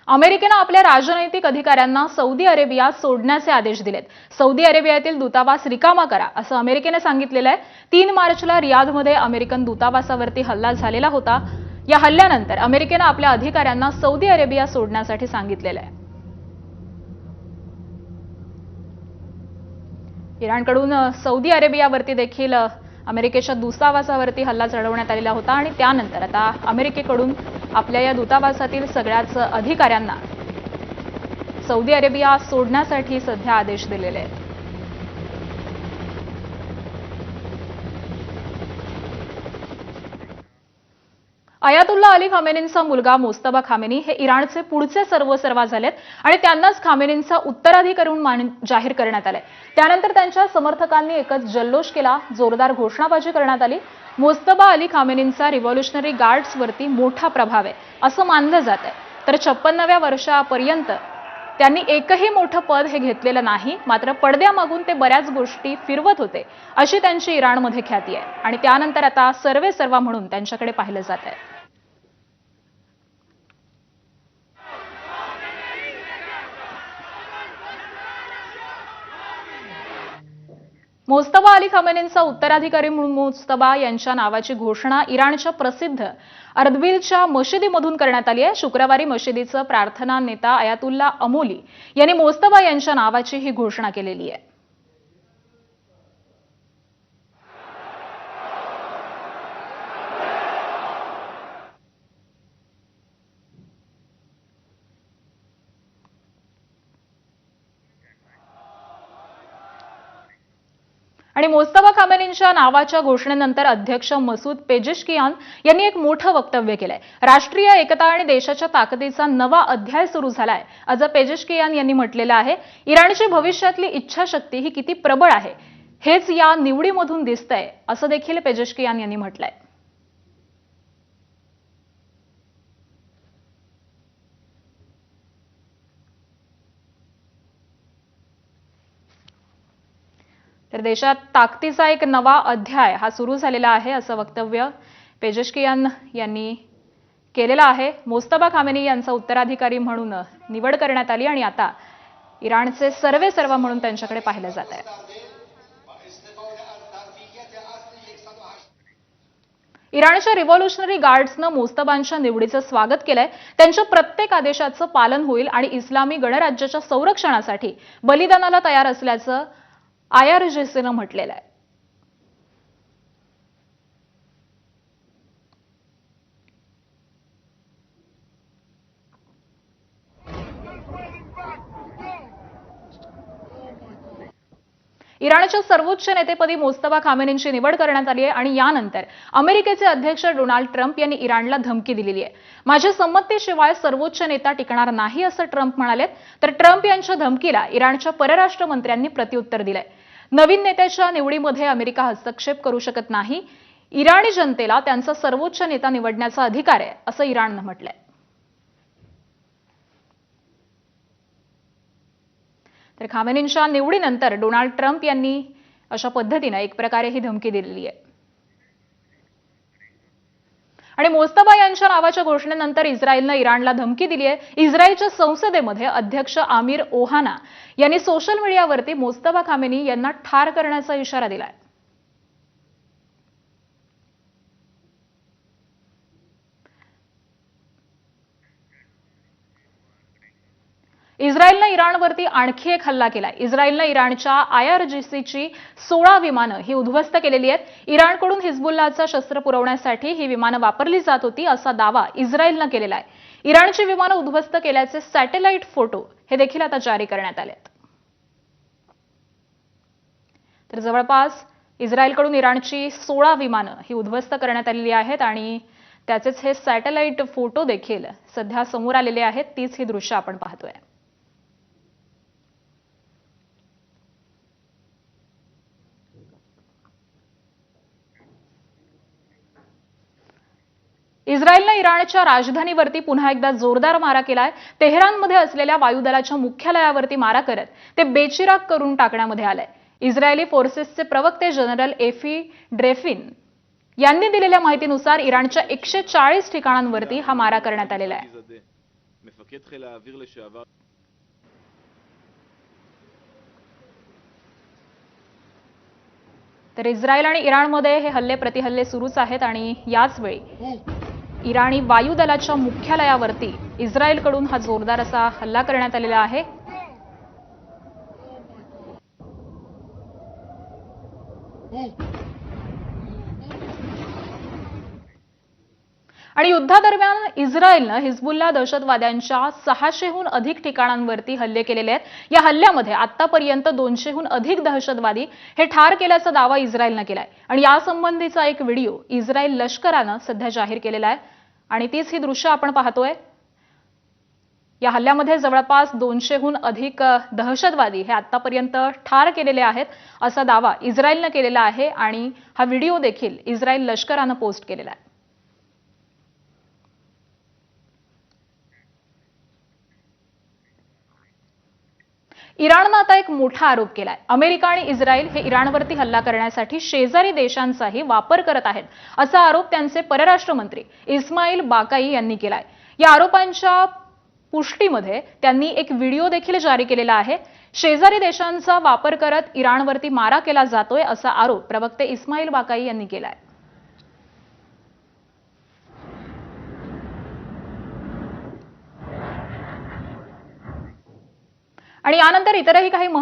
अमेरिकेने आपल्या राजनैतिक अधिकाऱ्यांना सौदी अरेबिया सोडण्याचे आदेश दिलेत। सौदी अरेबियातील दूतावास रिकामा करा असं अमेरिकेने सांगितलेलं आहे। 3 मार्चला रियाधमध्ये अमेरिकन दूतावासावरती हल्ला झालेला होता। या हल्ल्यानंतर अमेरिकेने आपल्या अधिकाऱ्यांना सौदी अरेबिया सोडण्यासाठी सांगितलेलं आहे। इराणकडून सौदी अरेबियावरती देखील अमेरिकेच्या दूतावासावरती हल्ला चढवण्यात आलेला होता आणि त्यानंतर आता अमेरिकेकडून आपल्या या दूतावासातील सगळ्याच अधिकाऱ्यांना सौदी अरेबिया सोडण्यासाठी सध्या आदेश दिलेले आहेत। अयातुल्ला अली खामेनींचा मुलगा मोस्तबा खामेनी हे इराणचे पुढचे सर्वेसर्वा झालेत आणि त्यांनाच खामेनींचा उत्तराधिकारी म्हणून जाहीर करण्यात आले। त्यानंतर त्यांच्या समर्थकांनी एकच जल्लोष केला, जोरदार घोषणाबाजी करण्यात आली। मोस्तबा अली खामेनींचा रिव्होल्युशनरी गार्ड्सवरती मोठा प्रभाव आहे असं मानलं जात आहे। तर 56व्या वर्षापर्यंत त्यांनी एकही मोठं पद हे घेतलेलं नाही, मात्र पडद्यामागून ते बऱ्याच गोष्टी फिरवत होते अशी त्यांची इराणमध्ये ख्याती आहे आणि त्यानंतर आता सर्वेसर्वा म्हणून त्यांच्याकडे पाहिलं जात आहे। मोस्तबा अली खामेनींचा उत्तराधिकारी म्हणून मोस्तबा यांच्या नावाची घोषणा इराणच्या प्रसिद्ध अर्दबिलच्या मशिदीमधून करण्यात आली आहे। शुक्रवारी मशिदीचा प्रार्थना नेता अयातुल्ला अमोली यांनी मोस्तबा यांच्या नावाची ही घोषणा केलेली आहे। आणि मोस्तबा खामेनींच्या नावाच्या घोषणेनंतर अध्यक्ष मसूद पेजेशकियान यांनी एक मोठं वक्तव्य केलंय। राष्ट्रीय एकता आणि देशाच्या ताकदीचा नवा अध्याय सुरू झालाय असं पेजेशकियान यांनी म्हटलेलं आहे। इराणची भविष्यातली इच्छाशक्ती ही किती प्रबळ आहे हेच या निवडीमधून दिसतंय असं देखील पेजेशकियान यांनी म्हटलंय। तर देशात ताकदीचा एक नवा अध्याय हा सुरू झालेला आहे असं वक्तव्य पेजेशकियान यांनी केलेलं आहे। मोस्तबा खामेनी यांचा उत्तराधिकारी म्हणून निवड करण्यात आली आणि आता इराणचे सर्वेसर्वा म्हणून त्यांच्याकडे पाहिलं जात आहे। इराणच्या रिव्होल्युशनरी गार्ड्सनं मोस्तबांच्या निवडीचं स्वागत केलंय। त्यांच्या प्रत्येक आदेशाचं पालन होईल आणि इस्लामी गणराज्याच्या संरक्षणासाठी बलिदानाला तयार असल्याचं IRGCनं म्हटलेलं आहे। इराणच्या सर्वोच्च नेतेपदी मोस्तबा खामेनींची निवड करण्यात आली आहे आणि यानंतर अमेरिकेचे अध्यक्ष डोनाल्ड ट्रम्प यांनी इराणला धमकी दिलेली आहे। माझ्या संमतीशिवाय सर्वोच्च नेता टिकणार नाही असं ट्रम्प म्हणाले। तर ट्रम्प यांच्या धमकीला इराणच्या परराष्ट्र मंत्र्यांनी प्रत्युत्तर दिलंय। नवीन नेत्याच्या निवडीमध्ये अमेरिका हस्तक्षेप करू शकत नाही। इराणी जनतेला त्यांचा सर्वोच्च नेता निवडण्याचा अधिकार आहे असं इराणनं म्हटलंय। तर खामेनींच्या निवडीनंतर डोनाल्ड ट्रम्प यांनी अशा पद्धतीने एक प्रकारे ही धमकी दिलेली आहे। आणि मोस्तबा यांच्या नावाच्या घोषणेनंतर इस्रायलनं इराणला धमकी दिली आहे। इस्रायलच्या संसदेमध्ये अध्यक्ष आमिर ओहाना यांनी सोशल मीडियावरती मोस्तबा खामेनी यांना ठार करण्याचा इशारा दिलाय। इस्रायलनं इराणवरती आणखी एक हल्ला केलाय। इस्रायलनं इराणच्या IRGCची 16 विमानं ही उद्ध्वस्त केलेली आहेत। इराणकडून हिजबुल्लाहचा शस्त्र पुरवण्यासाठी ही विमानं वापरली जात होती असा दावा इस्रायलनं केलेला आहे। इराणची विमानं उद्ध्वस्त केल्याचे सॅटेलाइट फोटो हे देखील आता जारी करण्यात आलेत। तर जवळपास इस्रायलकडून इराणची 16 विमानं ही उद्ध्वस्त करण्यात आलेली आहेत आणि त्याचेच हे सॅटेलाइट फोटो देखील सध्या समोर आलेले आहेत। तीच ही दृश्य आपण पाहतोय। इस्रायलनं इराणच्या राजधानीवरती पुन्हा एकदा जोरदार मारा केलाय। तेहरानमध्ये असलेल्या वायुदलाच्या मुख्यालयावरती मारा करत ते बेचिराग करून टाकण्यामध्ये आलंय। इस्रायली फोर्सेसचे प्रवक्ते जनरल एफी ड्रेफिन यांनी दिलेल्या माहितीनुसार इराणच्या 140 ठिकाणांवरती हा मारा करण्यात आलेला आहे। מפקד חיל האוויר לשעבר. तर इस्रायल आणि इराणमध्ये हे हल्ले प्रतिहल्ले सुरूच आहेत आणि याच वेळी इराणी वायुदलाच्या मुख्यालयावरती इस्रायलकडून हा जोरदार असा हल्ला करण्यात आलेला आहे. आणि युद्धादरम्यान इस्रायलनं हिजबुल्ला दहशतवाद्यांच्या 600हून अधिक ठिकाणांवरती हल्ले केलेले आहेत. या हल्ल्यामध्ये आतापर्यंत 200हून अधिक दहशतवादी हे ठार केल्याचा दावा इस्रायलनं केलाय आणि यासंबंधीचा एक व्हिडिओ इस्रायल लष्करानं सध्या जाहीर केलेला आहे आणि तीच ही दृश्य आपण पाहतोय. या हल्ल्यामध्ये जवळपास 200हून अधिक दहशतवादी हे आतापर्यंत ठार केलेले आहेत असा दावा इस्रायलनं केलेला आहे आणि हा व्हिडिओ देखील इस्रायल लष्करानं पोस्ट केलेला आहे. इराणनं आता एक मोठा आरोप केलाय. अमेरिका आणि इस्रायल हे इराणवरती हल्ला करण्यासाठी शेजारी देशांचाही वापर करत आहेत असा आरोप त्यांचे परराष्ट्र मंत्री इस्माईल बाकाई यांनी केलाय. या आरोपांच्या पुष्टीमध्ये त्यांनी एक व्हिडिओ देखील जारी केलेला आहे. शेजारी देशांचा वापर करत इराणवरती मारा केला जातोय असा आरोप प्रवक्ते इस्माईल बाकाई यांनी केलाय. आणि यानंतर इतरही काही